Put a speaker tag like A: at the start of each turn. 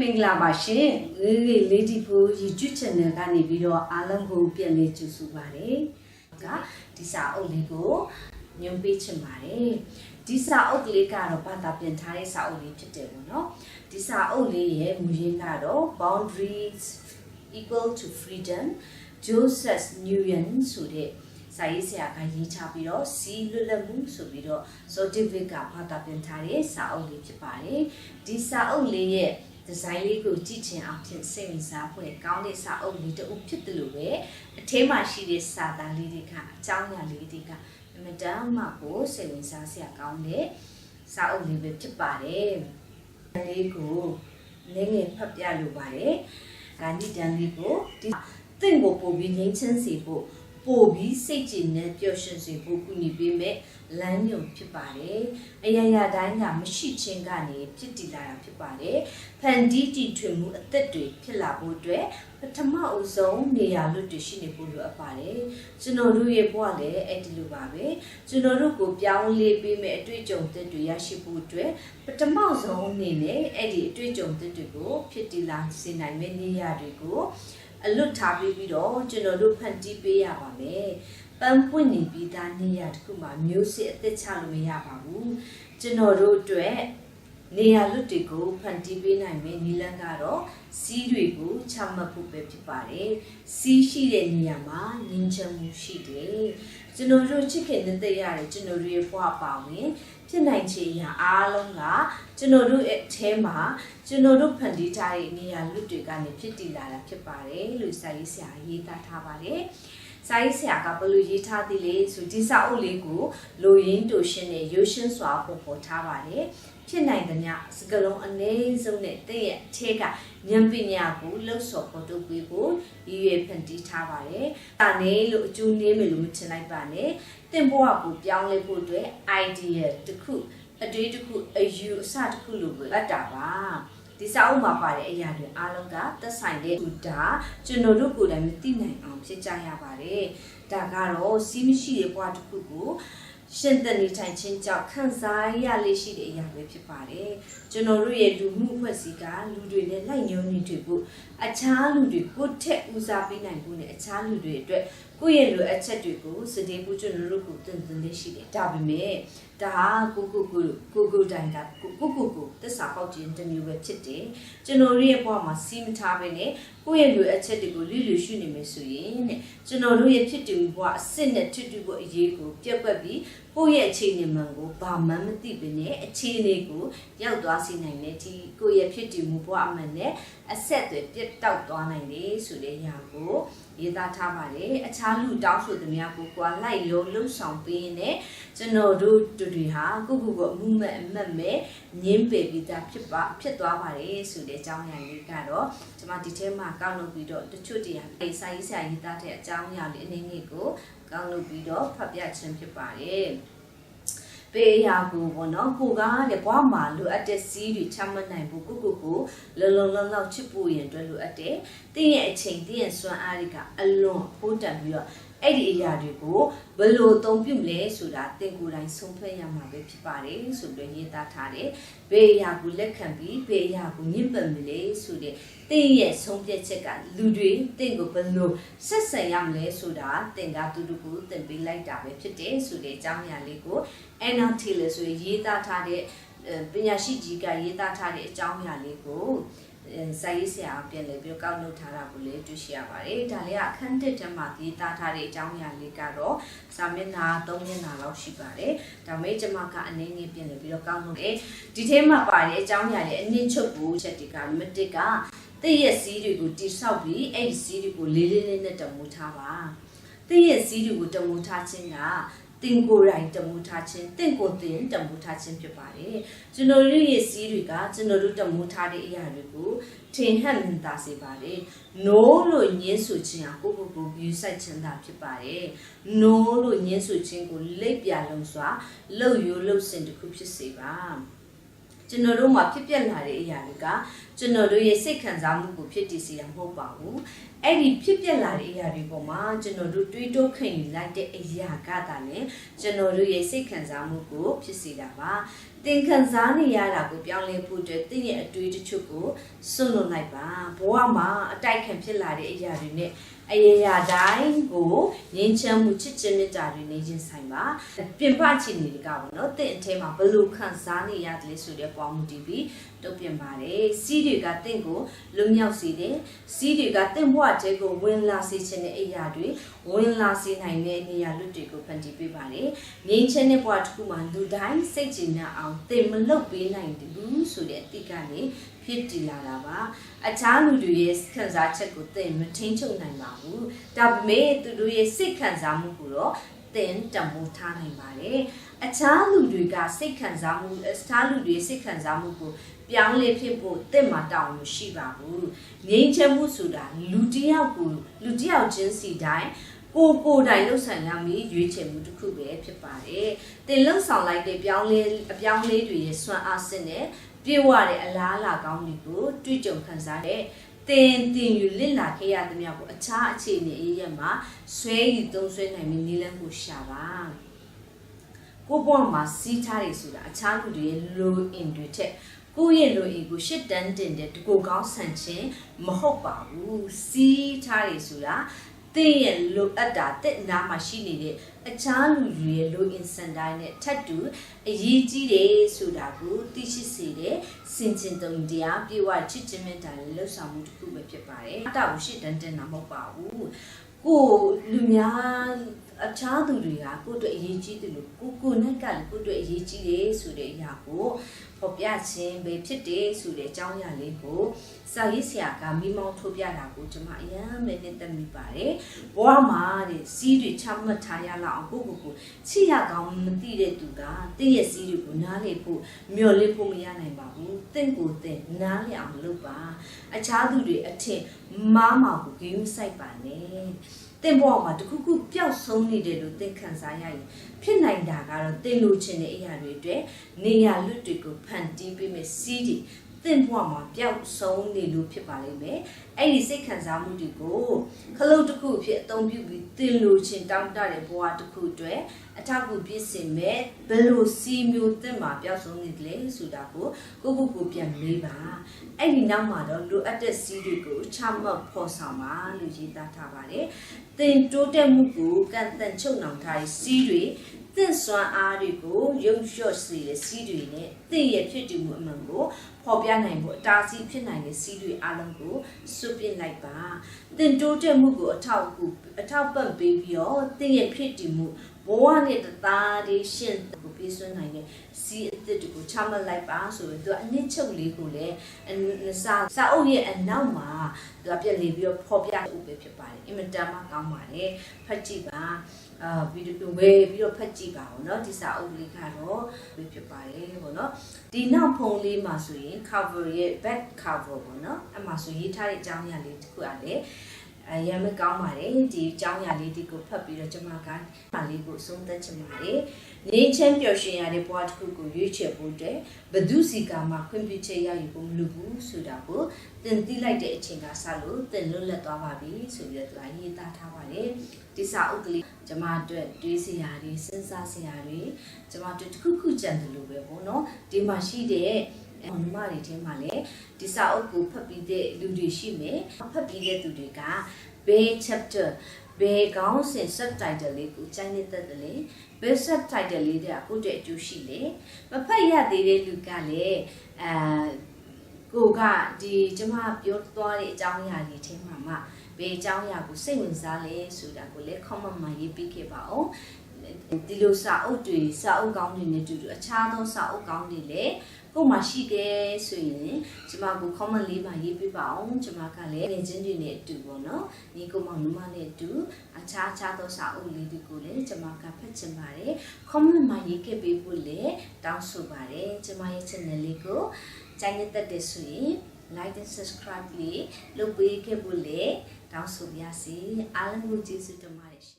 A: မင်္ဂလာပါရှင်လေးဒီဖိုး YouTube channel ကနေပြီးတော့အားလုံးကိုပြန်လည်ကြိုဆိုပါရစေ။ဒီစာအုပ်လေးကိုညွှန်ပေးချင်ပါတယ်။ဒီစာအုပ်ကလေးကတော့ဘာသာပြန်ထားတဲ့စာအုပ်လေးဖြစ်တယ်ပေါ့နော်။ဒီစာအုပ်လေးရဲ့မူရင်းကတော့ Boundaries Equal to Freedom Joseph Nguyen ဆိုတဲ့စာရေးဆရာကရေးချပြီးတော့စီလွတ်လပ်မှုဆိုပြီးတော့ Zodiac ကဘာသာပြန်ထားတဲ့စာအုပ်လေးဖြစ်ပါတယ်။ဒီစာအုပ်လေးရဲ့ဒီဇိုင်းလေးကိုကြည့်ချင်အောင်ဖြင့်စိတ်ဝင်စားဖွယ်ကောင်းတဲ့စာအုပ်လေးတစ်အုပ်ဖြစ်တယ်လို့ပဲအထဲမှာရှိတဲ့စာသားလေးတွေကအကြောင်းအရာလေးတွေကအမတန်မှကိုစိတ်ဝင်စားစရာကောင်းတဲ့စာအုပ်လေးပဲဖြစ်ပါတယ်။ဒီလေးကိုငယ်ငယ်ဖတ်ပြလိုပါတယ်။ဒါနိဒန်လေးကိုဒီသင်ကိုပို့ပြီးငြိမ်းချမ်းစေဖို့ပို့ပြီးစိတ်ကြည်နဲ့ပျော်ရွှင်စေဖို့ကူညီပေးမဲ့လမ်းညွန်ဖြစ်ပါတယ်။အရာရာတိုင်းကမရှိခြင်းကနေဖြစ်တည်လာတာဖြစ်ပါတယ်။ဖန်တီးတည်ထွင်မှုအသက်တွေဖြစ်လာဖို့အတွက်ပထမအဦးဆုံးနေရာလွတ်တွေရှိနေဖို့လိုအပ်ပါတယ်။ကျွန်တော်တို့ရဲ့ဘဝလည်းအဲ့ဒီလိုပါပဲ။ကျွန်တော်တို့ကိုပြောင်းလဲပေးမဲ့အတွေ့အကြုံသစ်တွေရရှိဖို့အတွက်ပထမဆုံးအနေနဲ့အဲ့ဒီအတွေ့အကြုံသစ်တွေကိုဖြစ်တည်လာစေနိုင်မဲ့နေရာတွေကိုအလွတ်ထားပြီးတော့ကျွန်တော်တို့ဖန်တီးပေးရပါမယ်။ပန်းပွင့်နေပြီးသားနေရာတစ်ခုမှာမျိုးစစ်အသက်ချလို့မရပါဘူး။ကျွန်တော်တို့အတွက်နေရာလွတ်တွေကိုဖန်တီးပေးနိုင်မယ်နီလန်းကတော့စီးတွေကိုချမှတ်ဖို့ပဲဖြစ်ပါတယ်။စီးရှိတဲ့နေရာမှာငြင်းချမ်းမှုရှိတယ်။ကျွန်တော်တို့ချစ်ခင်တဲ့ရတယ်ကျွန်တော်တို့ရဲ့ဘဝပါဝင်ဖြစ်နိုင်ချေရာအားလုံးကကျွန်တော်တို့ရဲ့အထဲမှာကျွန်တော်တို့ဖန်တီးထားတဲ့နေရာလွတ်တွေကနေဖြစ်တည်လာတာဖြစ်ပါတယ်လို့စာရေးဆရာရေးသားထားပါတယ်။စာရေးဆရာကဘယ်လိုရေးထားသလဲဆိုဒီစာအုပ်လေးကိုလိုရင်းတိုရှင်းနဲ့ရိုးရှင်းစွာပေါ်ထားပါတယ်။ဖြစ်နိုင်သမျှစကလုံးအနည်းဆုံးနဲ့တည့်ရဲ့အထက်ကဉာဏ်ပညာကိုလှုပ်ဆော်ပေါ်ထုတ်ပေးဖို့ရည်ရွယ်ဖန်တီးထားပါတယ်။ဒါနဲ့လို့အကျိုးနည်းမယ်လို့မထင်လိုက်ပါနဲ့။သင်ဘဝကိုပြောင်းလဲဖို့အတွက် idea တစ်ခုအတွေးတစ်ခုအယူအဆတစ်ခုလိုပဲအပ်တာပါ။ဒီစာအုပ်မှာပါတဲ့အရာတွေအားလုံးကသက်ဆိုင်တဲ့ဥဒါကျွန်တော်တို့ကိုယ်တိုင်မသိနိုင်အောင်ဖြစ်ကြရပါတယ်။ဒါကတော့စီးမရှိတဲ့ဘဝတစ်ခုကိုရှင်သန်နေထိုင်ခြင်းကြောင့်ခံစားရလေရှိတဲ့အရာပဲဖြစ်ပါတယ်။ကျွန်တော်တို့ရဲ့လူမှုအဖွဲ့အစည်းကလူတွေနဲ့လိုက်ညွှန်းနေတွေ့ဖို့အခြားလူတွေကိုထက်ဦးစားပေးနိုင်ဖို့နဲ့အခြားလူတွေအတွက်ကိုယ့်ရဲ့လိုအပ်ချက်တွေကိုစတဲ့ဘူးကျွန်တော်တို့ကိုတင်သွင်းနေရှိတယ်။ဒါပေမဲ့ဒါဟာကိုတိုင်ကကိုသစ္စာပေါက်ခြင်းတစ်မျိုးပဲဖြစ်တယ်။ကျွန်တော်တို့ရဲ့ဘဝမှာစီးမထားပဲနဲ့ကိုယ့်ရဲ့လိုအပ်ချက်တွေကိုလူရှုနေမယ်ဆိုရင်တဲ့ကျွန်တော်တို့ရဲ့ဖြစ်တည်မှုဘဝအစစ်နဲ့ထွတ်တူဖို့အရေးကိုပြက်ကွက်ပြီးကိုယ့်ရဲ့အခြေအနေမှန်ကိုဘာမှမသိဘဲနဲ့အခြေအနေကိုရောက်သွားစေနိုင်တဲ့ဒီကိုယ့်ရဲ့ဖြစ်တည်မှုဘဝအမှန်နဲ့အဆက်တွေပြတ်တောက်သွားနိုင်တယ်ဆိုတဲ့အရာကိုရေးသားထားပါတယ်။အခြားလူတောင်းဆိုသူများကိုကွာလိုက်ရုံလှုပ်ဆောင်ပေးနေကျွန်တော်တို့တွေဟာကိုအမှုမဲ့အမတ်မဲ့ငင်းပယ်ပြီးသားဖြစ်သွားပါတယ်ဆိုတဲ့အကြောင်းအရာလေးကတော့ကျွန်မဒီထဲမှာကောက်လုပ်ပြီးတော့တချို့တရားစာရေးဆရာရေးသားတဲ့အကြောင်းအရာလေးအနေနဲ့ကိုကောက်လုပ်ပြီးတော့ဖတ်ပြခြင်းဖြစ်ပါတယ်။ပေးရကိုပေါ့နော်ကိုကလည်းဘွားမှာလိုအပ်တဲ့စီးတွေချမှတ်နိုင်ဖို့ကိုလုံလောက်ချစ်ဖို့ရင်အတွက်လိုအပ်တယ်။တင်းရဲ့အချိန်တင်းရဲ့စွမ်းအားတွေကအလွန်ဖိုးတန်ပြီးတော့အဲ့ဒီအရာတွေကိုဘယ်လိုသုံးပြုလဲဆိုတာသင်ကိုယ်တိုင်ဆုံးဖြတ်ရမှာပဲဖြစ်ပါတယ်ဆိုပြီးရေးသားထားတယ်။ဘေးအရာကိုလက်ခံပြီးဘေးအရာကိုညှိပန်မလဲဆိုတဲ့သင်ရဲ့ဆုံးဖြတ်ချက်ကလူတွေသင်ကိုဘယ်လိုဆက်ဆံရမလဲဆိုတာသင်ကသူတို့ကိုသင်ပေးလိုက်တာပဲဖြစ်တယ်ဆိုတဲ့အကြောင်းအရာလေးကိုNLT လို့ဆိုရေးသားထားတဲ့ပညာရှိကြီးကရေးသားထားတဲ့အကြောင်းအရာလေးကိုစာရေးဆရာပြန်လည်ပြီးကောက်နှုတ်ထားတာကိုလည်းတွေ့ရှိရပါတယ်။ဒါလေးကအခန်းတစ်ထဲမှာရေးသားထားတဲ့အကြောင်းအရာလေးကတော့စာမျက်နှာ3မျက်နှာလောက်ရှိပါတယ်။ဒါမဲ့ကျွန်မကအနေငယ်ပြန်လည်ပြီးကောက်နှုတ်တယ်။ဒီထဲမှာပါတဲ့အကြောင်းအရာလေးအနည်းချုပ်ကိုချက်တွေကမတစ်ကတည့်ရဲ့စီးတွေကိုတိဆောက်ပြီးအဲ့ဒီစီးတွေကိုလေးနဲ့တမိုးထားပါ။တည့်ရဲ့စီးတွေကိုတမိုးထားခြင်းကတင်ကိုယ်တိုင်တမိုးထားခြင်းတင့်ကိုတင်တမိုးထားခြင်းဖြစ်ပါတယ်ကျွန်တော်တို့ရဲ့စီးတွေကကျွန်တော်တို့တမိုးထားတဲ့အရာတွေကိုထင်ဟပ်မြင်သာစေပါတယ် no လို့ညင်းဆိုခြင်းဟာကိုယူဆိုင်ခြင်းသာဖြစ်ပါတယ် no လို့ညင်းဆိုခြင်းကိုလက်ပြလုံးစွာလှုပ်ရိုးလှုပ်စင်တစ်ခုဖြစ်စေပါ ကျွန်တော်တို့မှာဖြစ်ပျက်လာတဲ့အရာတွေကကျွန်တော်တို့ရဲ့စိတ်ခံစားမှုကိုဖြစ်တည်စေတာမဟုတ်ပါဘူးအဲ့ဒီဖြစ်ပျက်လာတဲ့အရာတွေပေါ်မှာကျွန်တော်တို့တွေးတောခံယူလိုက်တဲ့အရာကသာလည်းကျွန်တော်တို့ရဲ့စိတ်ခံစားမှုကိုဖြစ်စေတာပါသင်ခံစားနေရတာကိုပြောင်းလဲဖို့အတွက်သင်ရဲ့အတွေးတချို့ကိုစွန့်လွတ်လိုက်ပါဘဝမှာအတိုက်ခံဖြစ်လာတဲ့အရာတွေနဲ့အရာတိုင်းကိုငြိမ်းချမ်းမှုချစ်ခြင်းမေတ္တာတွေနဲ့ရင်ဆိုင်ပါပြင်ပချင်တွေကပေါ့နော်သင်အထဲမှာဘယ်လိုခံစားနေရတယ်လဲဆိုတဲ့ပွားမှုတည်ပြီးတုံ့ပြန်ပါတယ်စီးတွေကသင်ကိုလွတ်မြောက်စေတယ်စီးတွေကသင်ဘဝထဲကိုဝင်လာစေခြင်းတဲ့အရာတွေဝင်လာစေနိုင်တဲ့နေရာလွတ်တွေကိုဖန်တီးပေးပါတယ်ငြိမ်းချမ်းတဲ့ဘဝတစ်ခုမှာလူတိုင်းစိတ်ကြည်နပ်အောင်သင်မလုပ်ပေးနိုင်ဘူးဆိုတဲ့အတိတ်ကနေဖြစ်တည်လာတာပါအခြားလူတွေရဲ့ခံစားချက်ကိုသင်မထိန်ချုပ်နိုင်ပါဘူးဒါပေမဲ့သူတို့ရဲ့စိတ်ခံစားမှုကိုတော့သင်တံမိုးထားနိုင်ပါတယ်အခြားလူတွေကစိတ်ခံစားမှုအခြားလူတွေစိတ်ခံစားမှုကိုပြောင်းလဲဖြစ်ဖို့သင်မှာတောင်းလို့ရှိပါဘူးငြိမ်းချမ်းမှုဆိုတာလူတယောက်ချင်းစီတိုင်းကိုယ်တိုင်လှုပ်ဆောင်ရမည်ရွေးချယ်မှုတစ်ခုပဲဖြစ်ပါတယ်တင်လှုပ်ဆောင်လိုက်တဲ့အပြောင်းလဲတွေရဲ့စွမ်းအားစစ်နဲ့ပြေဝတဲ့အလားအလာကောင်းတွေကိုတွေ့ကြုံခံစားတဲ့တင်ယူလစ်လာခဲ့ရသမျှကိုအခြားအခြေအနေအရေးမှာဆွဲယူသုံးဆွဲနိုင်ပြီးနည်းလမ်းကိုရှာပါကိုပေါ်မှာစီးထားရဆိုတာအခြားလူတွေရဲ့လိုအင်တွေထက်ကိုယ့်ရဲ့လိုအင်ကိုရှစ်တန်းတင်တဲ့တကူကောင်းဆန်ခြင်းမဟုတ်ပါဘူးစီးထားရဆိုတာတဲ့ရဲ့လိုအပ်တာတဲ့နားမှာရှိနေတဲ့အခြားလူတွေရဲ့လိုအင်စန်တိုင်းနဲ့ထပ်တူအရေးကြီးတယ်ဆိုတာကိုသိရှိစေတဲ့စင်ကျင်တုံတရားပြေဝချစ်ခြင်းမေတ္တာနဲ့လှုပ်ဆောင်မှုတစ်ခုပဲဖြစ်ပါတယ်အတာကိုရှစ်တန်းတင်တာမဟုတ်ပါဘူးကိုလူများအခြားသူတွေကကိုယ့်အတွက်အရေးကြီးတယ်လို့ကိုနဲ့ကလည်းကိုယ့်အတွက်အရေးကြီးတယ်ဆိုတဲ့အရာကိုဖော်ပြခြင်းပဲဖြစ်တယ်ဆိုတဲ့အကြောင်းအရာလေးကိုစာရေးဆရာကမိမောင်းထုတ်ပြတာကိုကျွန်မအရင်ပဲနဲ့တက်မိပါတယ်ဘဝမှာတဲ့စီးတွေချမှတ်ထားရလောက်အောင်ကိုချစ်ရကောင်းမသိတဲ့သူကတင့်ရဲ့စီးတွေကိုနားလေဖို့မျော်လင့်ဖို့မရနိုင်ပါဘူးတင့်ကိုတင့်နားလေအောင်လုပ်ပါအခြားသူတွေအထင်မားမှာကိုဂိမ်းဆိုင်ပါနဲ့တင်ပေါ်မှာတခုခုပျောက်ဆုံးနေတယ်လို့သင်ခံစားရရင်ဖြစ်နိုင်တာကတော့သင်လိုချင်တဲ့အရာတွေအတွက်နေရာလွတ်တွေကိုဖန်တီးပေးမယ်စီးတွေသင်ပေါ်မှာပျောက်ဆုံးနေလို့ဖြစ်ပါလိမ့်မယ်အဲ့ဒီစိတ်ခံစားမှုတွေကိုခလုတ်တစ်ခုဖြစ်အသုံးပြုပြီးသင်လိုချင်တောင်းတတဲ့ဘဝတစ်ခုအတွက်အထောက်အကူပြည့်စင်မဲ့ဘယ်လိုစီးမျိုးသင်မှာပျောက်ဆုံးနေတယ်လဲဆိုတာကိုကိုပြန်မေးပါအဲ့ဒီနောက်မှာတော့လိုအပ်တဲ့စီးတွေကိုချမှတ်ဖော်ဆောင်ပါလို့ရေးသားထားပါတယ်သင်တိုးတက်မှုကိုကန့်သတ်ချုပ်နှောင်ထားတဲ့စီးတွေသင်စွမ်းအားတွေကိုရုပ်လျှော့စေတဲ့စီးတွေနဲ့သင်ရဲ့ဖြစ်တည်မှုအမှန်ကိုဖော်ပြနိုင်ဖို့အတားအဆီးဖြစ်နိုင်တဲ့စီးတွေအလုံးကိုစွန့်ပစ်လိုက်ပါသင်တိုးတက်မှုကိုအထောက်ပံ့ပေးပြီးတော့သင်ရဲ့ဖြစ်တည်မှုဘဝနဲ့တသားတည်းရှင်းကိုပြည့်စွန်းနိုင်တဲ့စီးအသစ်တွေကိုချမှတ်လိုက်ပါဆိုရင်သူကအနစ်ချုပ်လေးကိုလည်းစာအုပ်ရဲ့အနောက်မှာသူကပြက်လေးပြီးတော့ဖော်ပြဥပ္ပဖြစ်ပါတယ်အင်မတန်မှကောင်းပါတယ်ဖတ်ကြည့်ပါဗီဒီယိုဝယ်ပြီးတော့ဖတ်ကြည့်ပါဦးเนาะဒီစာအုပ်လေးကတော့ဖြစ်ပါတယ်ပေါ့เนาะဒီနောက်ဖုန်းလေးမှာဆိုရင် cover ရဲ့ back cover ပေါ့เนาะအမှဆိုရေးထားတဲ့အကြောင်းအရာလေးတစ်ခုอ่ะလေရမ်းမကောင်းပါတယ်ဒီအကြောင်းအရာလေးဒီကိုဖတ်ပြီးတော့ကျွန်မကဒါလေးကိုသုံးသပ်ချင်ပါတယ်နေချမ်းပျော်ရွှင်ရတဲ့ဘဝတစ်ခုကိုရွေးချယ်ဖို့အတွက်ဘဒုစီကာမှာခွင့်ပြုချက်ရယူဖို့မလိုဘူးဆိုတာကိုသင်သိလိုက်တဲ့အချိန်ကစလို့သင်လွတ်လပ်သွားပါပြီဆိုပြီးတော့သူကရေးသားထားပါတယ်ဒီစာအုပ်ကလေးကျွန်မအတွက်တွေးစရာတွေစဉ်းစားစရာတွေကျွန်မတို့တစ်ခုကြံတယ်လို့ပဲပေါ့နော်ဒီမှာရှိတဲ့မမတွေထဲမှာလည်းဒီစာအုပ်ကိုဖတ်ပြီးတဲ့လူတွေရှိမယ်ဖတ်ပြီးတဲ့သူတွေကဘယ် chapter ဘယ်ခေါင်းစဉ် subtitle လေးကိုချိန်နေတတ်တယ်လေဘယ် subtitle လေးတွေကကိုယ့်ရဲ့အကျိုးရှိလေမဖတ်ရသေးတဲ့လူကလည်းကိုကဒီကျွန်မပြောသွားတဲ့အကြောင်းအရာတွေထဲမှာမှဘယ်အကြောင်းအရာကိုစိတ်ဝင်စားလဲဆိုတာကိုလည်း comment မှာရေးပေးခဲ့ပါဦးဒီလိုစာအုပ်ကောင်းတွေနဲ့တူတူအခြားသောစာအုပ်ကောင်းတွေလည်းကိုမှရှိခဲ့ဆိုရင်ကျွန်မကို comment လေးမှာရေးပေးပါအောင်ကျွန်မကလည်းငယ်ချင်းတွေနဲ့အတူပေါ့နော်ညီကိုမောင်နှမနဲ့အတူအခြားသောစာအုပ်လေးတွေကိုလည်းကျွန်မကဖတ်ချင်ပါတယ် comment မှာရေးခဲ့ပေးဖို့လည်းတောင်းဆိုပါတယ်ကျွန်မရဲ့ channel လေးကိုကြိုက်နေတဲ့တဲ့ဆိုရင် like and subscribe လေးလုပ်ပေးခဲ့ဖို့လည်းတောင်းဆိုပါရစေအားလုံးကိုကျေးဇူးတင်ပါတယ်